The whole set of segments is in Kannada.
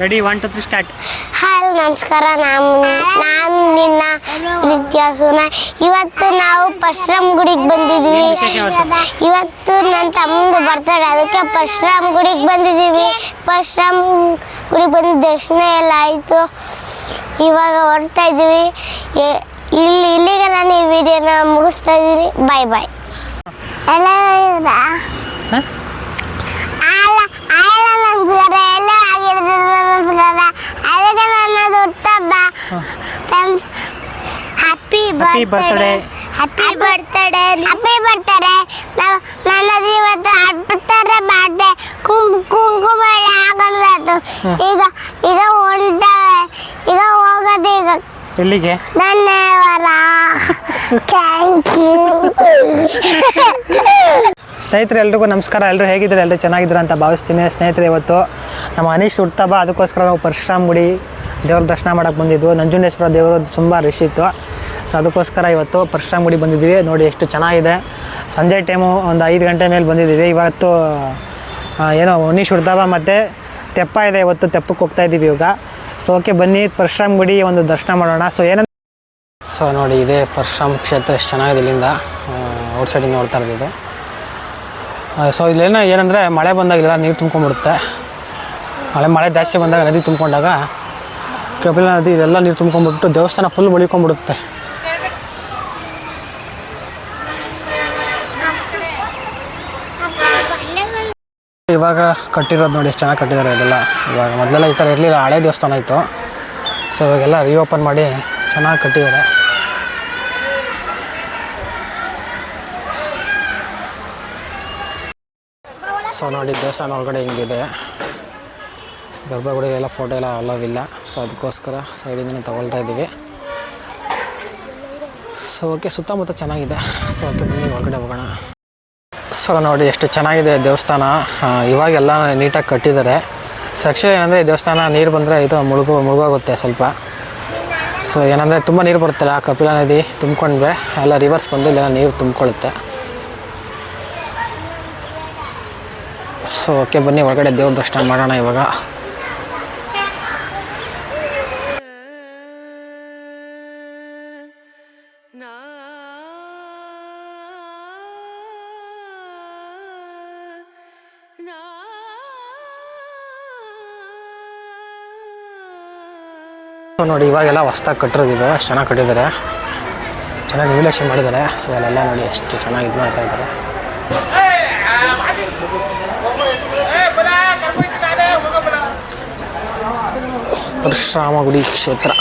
Ready 1 2 3 start. ಹಾಯ್ ನಮಸ್ಕಾರ, ನಾನು ನಿನ್ನ ಪ್ರೀತಿಯ ಸುನ. ಇವತ್ತು ನಾವು ಪರಶುರಾಮ್ ಗುಡಿಗೆ ಬಂದಿದ್ದೀವಿ. ಇವತ್ತು ನನ್ನ ತಮ್ಮಂದು ಬರ್ತಡೆ, ಅದಕ್ಕೆ ಪರಶುರಾಮ್ ಗುಡಿಗೆ ಬಂದಿದ್ದೀವಿ. ಪರಶುರಾಮ್ ಗುಡಿಗೆ ಬಂದು ದರ್ಶನ ಎಲ್ಲ ಆಯಿತು. ಇವಾಗ ಹೊರಡ್ತಾ ಇದ್ದೀವಿ. ಇಲ್ಲಿಗೆ ನಾನು ಈ ವಿಡಿಯೋನ ಮುಗಿಸ್ತಾ ಇದ್ದೀನಿ. ಬಾಯ್ ಬಾಯ್. ಎಲ್ಲ ಹ್ಯಾಪಿ ಬರ್ತ್ಡೇ. ನನ್ನದು ಇವತ್ತು ಹಬ್ಬತ್ತಾರೆ ಬಾಟೆ ಕುಂಕುಮ ಹಾಕೊಂಡು ಈಗ ಹೊಂಟವೆ. ಈಗ ಹೋಗೋದು. ಈಗ ಎಲ್ಲಿಗೆ? ಧನ್ಯವಾದ. Thank you. ಸ್ನೇಹಿತರೆ ಎಲ್ರಿಗೂ ನಮಸ್ಕಾರ. ಎಲ್ಲರೂ ಹೇಗಿದ್ದಾರೆ? ಎಲ್ಲರೂ ಚೆನ್ನಾಗಿದ್ದೀರ ಅಂತ ಭಾವಿಸ್ತೀನಿ. ಸ್ನೇಹಿತರೆ ಇವತ್ತು ನಮ್ಮ ಅನೀಶ್ ಹುಟ್ಟುಹಬ್ಬ, ಅದಕ್ಕೋಸ್ಕರ ನಾವು ಪರಶುರಾಮ್ ಗುಡಿ ದೇವ್ರ ದರ್ಶನ ಮಾಡೋಕ್ಕೆ ಬಂದಿದ್ವು. ನಂಜುಂಡೇಶ್ವರ ದೇವರು ತುಂಬ ರಶ್ ಇತ್ತು. ಸೊ ಅದಕ್ಕೋಸ್ಕರ ಇವತ್ತು ಪರಶುರಾಮ್ ಗುಡಿ ಬಂದಿದ್ದೀವಿ. ನೋಡಿ ಎಷ್ಟು ಚೆನ್ನಾಗಿದೆ. ಸಂಜೆ ಟೈಮು ಒಂದು 5 ಗಂಟೆ ಮೇಲೆ ಬಂದಿದ್ದೀವಿ. ಇವತ್ತು ಏನೋ ಅನೀಶ್ ಹುಟ್ಟುಹಬ್ಬ ಮತ್ತು ತೆಪ್ಪ ಇದೆ. ಇವತ್ತು ತೆಪ್ಪಕ್ಕೆ ಹೋಗ್ತಾ ಇದ್ದೀವಿ ಇವಾಗ. ಸೊ ಓಕೆ ಬನ್ನಿ ಪರಶುರಾಮ್ ಗುಡಿ ಒಂದು ದರ್ಶನ ಮಾಡೋಣ. ಸೊ ನೋಡಿ ಇದೇ ಪರಶುರಾಮ್ ಕ್ಷೇತ್ರ ಎಷ್ಟು ಚೆನ್ನಾಗಿದೆ. ಇಲ್ಲಿಂದ ಔಟ್ ಸೈಡಿಂದ ನೋಡ್ತಾ ಇರೋದು. ಸೊ ಇಲ್ಲೇನೋ ಏನಂದರೆ ಮಳೆ ಬಂದಾಗ ಇಲ್ಲೆಲ್ಲ ನೀರು ತುಂಬ್ಕೊಂಡ್ಬಿಡುತ್ತೆ. ಮಳೆ ಜಾಸ್ತಿ ಬಂದಾಗ ನದಿ ತುಂಬ್ಕೊಂಡಾಗ ಕಪಿಲ ನದಿ ಇದೆಲ್ಲ ನೀರು ತುಂಬ್ಕೊಂಡ್ಬಿಟ್ಟು ದೇವಸ್ಥಾನ ಫುಲ್ ಬಳಿಕೊಂಡ್ಬಿಡುತ್ತೆ. ಇವಾಗ ಕಟ್ಟಿರೋದು ನೋಡಿ ಎಷ್ಟು ಚೆನ್ನಾಗಿ ಕಟ್ಟಿದ್ದಾರೆ ಇದೆಲ್ಲ. ಇವಾಗ ಮೊದಲೆಲ್ಲ ಈ ಥರ ಇರಲಿಲ್ಲ, ಹಳೆ ದೇವಸ್ಥಾನ ಇತ್ತು. ಸೊ ಇವಾಗೆಲ್ಲ ರೀಓಪನ್ ಮಾಡಿ ಚೆನ್ನಾಗಿ ಕಟ್ಟಿದ್ದಾರೆ. ಸೊ ನೋಡಿ ದೇವಸ್ಥಾನ ಒಳಗಡೆ ಹಿಂಗಿದೆ. ಗರ್ಭಗುಡಿಗೆಲ್ಲ ಫೋಟೋ ಎಲ್ಲ ಅಲೋವಿಲ್ಲ. ಸೊ ಅದಕ್ಕೋಸ್ಕರ ಸೈಡಿಂದನೇ ತೊಗೊಳ್ತಾ ಇದ್ದೀವಿ. ಸೊ ಓಕೆ ಸುತ್ತಮುತ್ತ ಚೆನ್ನಾಗಿದೆ. ಸೊ ಓಕೆ ಬನ್ನಿ ಒಳಗಡೆ ಹೋಗೋಣ. ಸೊ ನೋಡಿ ಎಷ್ಟು ಚೆನ್ನಾಗಿದೆ ದೇವಸ್ಥಾನ. ಇವಾಗೆಲ್ಲ ನೀಟಾಗಿ ಕಟ್ಟಿದ್ದಾರೆ. ಸೊ ಆ್ಯಕ್ಚುಲಿ ಏನಂದರೆ ಈ ದೇವಸ್ಥಾನ ನೀರು ಬಂದರೆ ಇದು ಮುಳುಗೋಗುತ್ತೆ ಸ್ವಲ್ಪ. ಸೊ ಏನಂದರೆ ತುಂಬ ನೀರು ಬರುತ್ತಲ್ಲ, ಕಪಿಲ ನದಿ ತುಂಬ್ಕೊಂಡ್ರೆ ಎಲ್ಲ ರಿವರ್ಸ್ ಬಂದು ಇಲ್ಲೆಲ್ಲ ನೀರು ತುಂಬ್ಕೊಳ್ಳುತ್ತೆ. ಸೊ ಓಕೆ ಬನ್ನಿ ಒಳಗಡೆ ದೇವ್ರ ದರ್ಶನ ಮಾಡೋಣ ಇವಾಗ. ನೋಡಿ ಇವಾಗೆಲ್ಲ ಹೊಸ್ದಾಗಿ ಕಟ್ಟಿರೋದಿದೆ. ಅಷ್ಟು ಚೆನ್ನಾಗಿ ಕಟ್ಟಿದ್ದಾರೆ, ಚೆನ್ನಾಗಿ ರೆಗ್ಯುಲೇಷನ್ ಮಾಡಿದ್ದಾರೆ. ಸೊ ಅಲ್ಲೆಲ್ಲ ನೋಡಿ ಎಷ್ಟು ಚೆನ್ನಾಗಿ ಇದು ಮಾಡ್ತಾ ಇದ್ದಾರೆ. ಪರಶುರಾಮ ಗುಡಿ ಕ್ಷೇತ್ರ.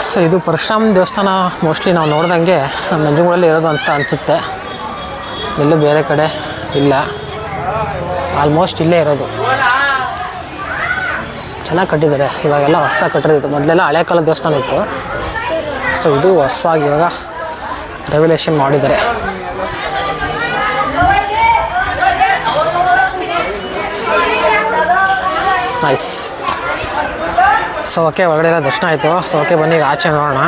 ಸೊ ಇದು ಪರಶುರಾಮ ದೇವಸ್ಥಾನ ಮೋಸ್ಟ್ಲಿ ನಾವು ನೋಡ್ದಂಗೆ ನಂಜನಗೂಡಲ್ಲಿ ಇರೋದು ಅಂತ ಅನಿಸುತ್ತೆ. ಎಲ್ಲೂ ಬೇರೆ ಕಡೆ ಇಲ್ಲ, ಆಲ್ಮೋಸ್ಟ್ ಇಲ್ಲೇ ಇರೋದು. ಚೆನ್ನಾಗಿ ಕಟ್ಟಿದ್ದಾರೆ. ಇವಾಗೆಲ್ಲ ಹೊಸ್ದಾಗಿ ಕಟ್ಟಿರೋದು. ಮೊದಲೆಲ್ಲ ಹಳೆ ಕಾಲದ ದೇವಸ್ಥಾನ ಇತ್ತು. ಸೊ ಇದು ಹೊಸದಾಗಿ ಇವಾಗ ರೆಗ್ಯುಲೇಷನ್ ಮಾಡಿದ್ದಾರೆ. ನೈಸ್. ಸೊ ಓಕೆ ಒಳಗಡೆ ಎಲ್ಲ ದರ್ಶನ ಆಯಿತು. ಸೊ ಓಕೆ ಬನ್ನಿ ಈಗ ಆಚೆ ನೋಡೋಣ.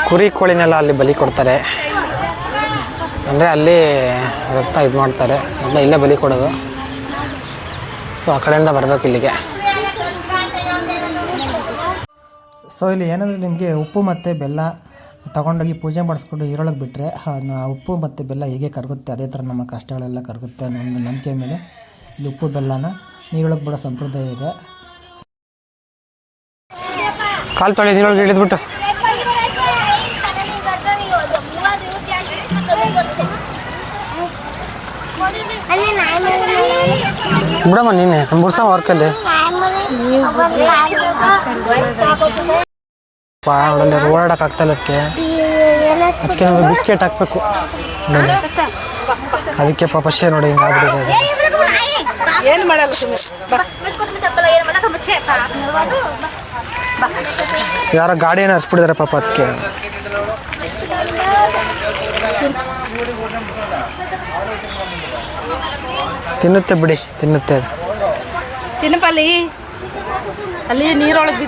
ಕುರಿ ಕೋಳಿನೆಲ್ಲ ಅಲ್ಲಿ ಬಲಿ ಕೊಡ್ತಾರೆ. ಅಂದರೆ ಅಲ್ಲಿ ರಕ್ತ ಇದು ಮಾಡ್ತಾರೆ, ಎಲ್ಲ ಇಲ್ಲೇ ಬಲಿ ಕೊಡೋದು. ಸೊ ಆ ಕಡೆಯಿಂದ ಬರಬೇಕು ಇಲ್ಲಿಗೆ. ಸೊ ಇಲ್ಲಿ ಏನಂದರೆ ನಿಮಗೆ ಉಪ್ಪು ಮತ್ತು ಬೆಲ್ಲ ತೊಗೊಂಡೋಗಿ ಪೂಜೆ ಮಾಡಿಸ್ಕೊಂಡು ನೀರೊಳಗೆ ಬಿಟ್ಟರೆ ಉಪ್ಪು ಮತ್ತು ಬೆಲ್ಲ ಹೇಗೆ ಕರಗುತ್ತೆ ಅದೇ ಥರ ನಮ್ಮ ಕಷ್ಟಗಳೆಲ್ಲ ಕರಗುತ್ತೆ ಅನ್ನೋ ಒಂದು ನಂಬಿಕೆ ಮೇಲೆ ಇಲ್ಲಿ ಉಪ್ಪು ಬೆಲ್ಲನ ನೀರೊಳಗೆ ಬಿಡೋ ಸಂಪ್ರದಾಯ ಇದೆ. ಕಾಲು ತೊಳೆ ನೀರೊಳಗೆ ಇಳಿದ್ಬಿಟ್ಟು ಬಿಡಮ್ಮ ನೀನೆ ಬುಡ್ಸ ವರ್ಕಲ್ಲಿ ಒಳ್ಳೆ ಓಡಾಡಕ್ಕೆ ಆಗ್ತಾಯಿಲ್ಲ. ಅದಕ್ಕೆ ನಮಗೆ ಬಿಸ್ಕೆಟ್ ಹಾಕಬೇಕು. ಅದಕ್ಕೆ ಪಾಪಶೆ ನೋಡಿ ಹಿಂಗೆ ಆಗ್ಬಿಟ್ಟಿದೆ. ಯಾರೋ ಗಾಡಿಯನ್ನು ಹರಿಸ್ಬಿಟ್ಟಿದ್ದಾರೆ ಪಾಪ. ಅದಕ್ಕೆ ತಿನ್ನುತ್ತೆ ಬಿಡಿ, ತಿನ್ನುತ್ತೆ ಅಲ್ಲಿ ನೀರೊಳಗೆ.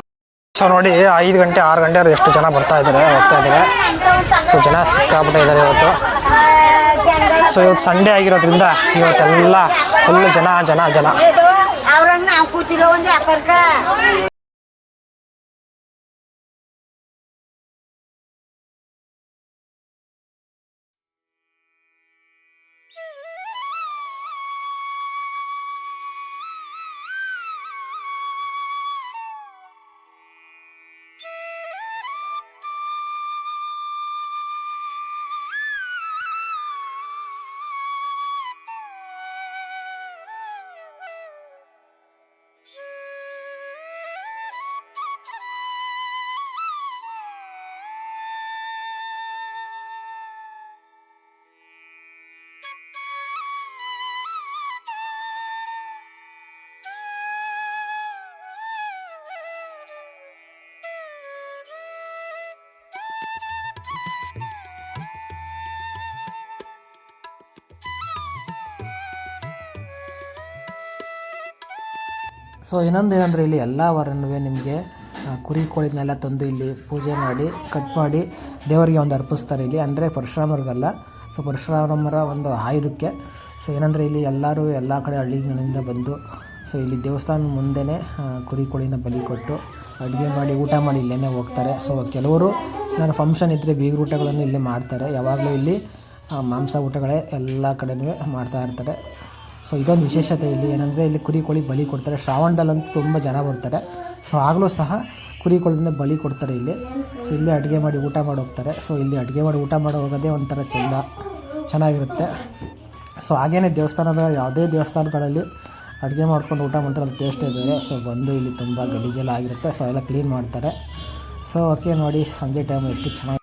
ಸೊ ನೋಡಿ 5 ಗಂಟೆ 6 ಗಂಟೆ ಎಷ್ಟು ಜನ ಬರ್ತಾ ಇದ್ದಾರೆ, ಹೋಗ್ತಾ ಇದ್ದಾರೆ. ಸೊ ಜನ ಸಿಕ್ಕಾಬಿಟ್ಟೆ ಇದ್ದಾರೆ ಇವತ್ತು. ಸೊ ಇವತ್ತು ಸಂಡೇ ಆಗಿರೋದ್ರಿಂದ ಇವತ್ತೆಲ್ಲ ಫುಲ್ ಜನ ಜನ ಜನ. ಅವ್ರಂಗ ನಾವು ಕೂತಿರೋ ಒಂದು ಅಕ್ಕರ್ಕ ಸೊ ಇನ್ನೊಂದು ಏನಂದರೆ ಇಲ್ಲಿ ಎಲ್ಲ ವಾರನೂ ನಿಮಗೆ ಕುರಿ ಕೋಳಿನೆಲ್ಲ ತಂದು ಇಲ್ಲಿ ಪೂಜೆ ಮಾಡಿ ಕಟ್ ಮಾಡಿ ದೇವರಿಗೆ ಒಂದು ಅರ್ಪಿಸ್ತಾರೆ ಇಲ್ಲಿ. ಅಂದರೆ ಪರಶುರಾಮರಿಗಲ್ಲ, ಸೊ ಪರಶುರಾಮರ ಒಂದು ಆಯುಧಕ್ಕೆ. ಸೊ ಏನಂದರೆ ಇಲ್ಲಿ ಎಲ್ಲರೂ ಎಲ್ಲ ಕಡೆ ಹಳ್ಳಿಗಳಿಂದ ಬಂದು ಸೊ ಇಲ್ಲಿ ದೇವಸ್ಥಾನ ಮುಂದೆನೇ ಕುರಿ ಕೋಳಿನ ಬಲಿ ಕೊಟ್ಟು ಅಡುಗೆ ಮಾಡಿ ಊಟ ಮಾಡಿ ಇಲ್ಲೇ ಹೋಗ್ತಾರೆ. ಸೊ ಕೆಲವರು ಏನಾದ್ರು ಫಂಕ್ಷನ್ ಇದ್ದರೆ ಬೀಗರ ಊಟಗಳನ್ನು ಇಲ್ಲಿ ಮಾಡ್ತಾರೆ. ಯಾವಾಗಲೂ ಇಲ್ಲಿ ಮಾಂಸ ಊಟಗಳೇ ಎಲ್ಲ ಕಡೆಯೂ ಮಾಡ್ತಾ ಇರ್ತಾರೆ. ಸೊ ಇದೊಂದು ವಿಶೇಷತೆ ಇಲ್ಲಿ ಏನಂದರೆ ಇಲ್ಲಿ ಕುರಿ ಕೋಳಿ ಬಲಿ ಕೊಡ್ತಾರೆ. ಶ್ರಾವಣದಲ್ಲಂತೂ ತುಂಬ ಜನ ಬರ್ತಾರೆ. ಸೊ ಆಗಲೂ ಸಹ ಕುರಿ ಕೋಳಿನ ಬಲಿ ಕೊಡ್ತಾರೆ ಇಲ್ಲಿ. ಸೊ ಇಲ್ಲಿ ಅಡುಗೆ ಮಾಡಿ ಊಟ ಮಾಡಿ ಹೋಗ್ತಾರೆ. ಸೊ ಇಲ್ಲಿ ಅಡುಗೆ ಮಾಡಿ ಊಟ ಮಾಡಿ ಹೋಗೋದೇ ಒಂಥರ ಚೆನ್ನಾಗಿರುತ್ತೆ. ಸೊ ಹಾಗೇ ದೇವಸ್ಥಾನದ ಯಾವುದೇ ದೇವಸ್ಥಾನಗಳಲ್ಲಿ ಅಡುಗೆ ಮಾಡ್ಕೊಂಡು ಊಟ ಮಾಡ್ತಾರೆ, ಅದು ಟೇಸ್ಟೇ ಬೇರೆ. ಸೊ ಬಂದು ಇಲ್ಲಿ ತುಂಬ ಗಲೀಜೆಲ್ಲ ಆಗಿರುತ್ತೆ. ಸೊ ಎಲ್ಲ ಕ್ಲೀನ್ ಮಾಡ್ತಾರೆ. ಸೊ ಓಕೆ ನೋಡಿ, ಸಂಜೆ ಟೈಮ್ ಎಷ್ಟು ಚೆನ್ನಾಗಿ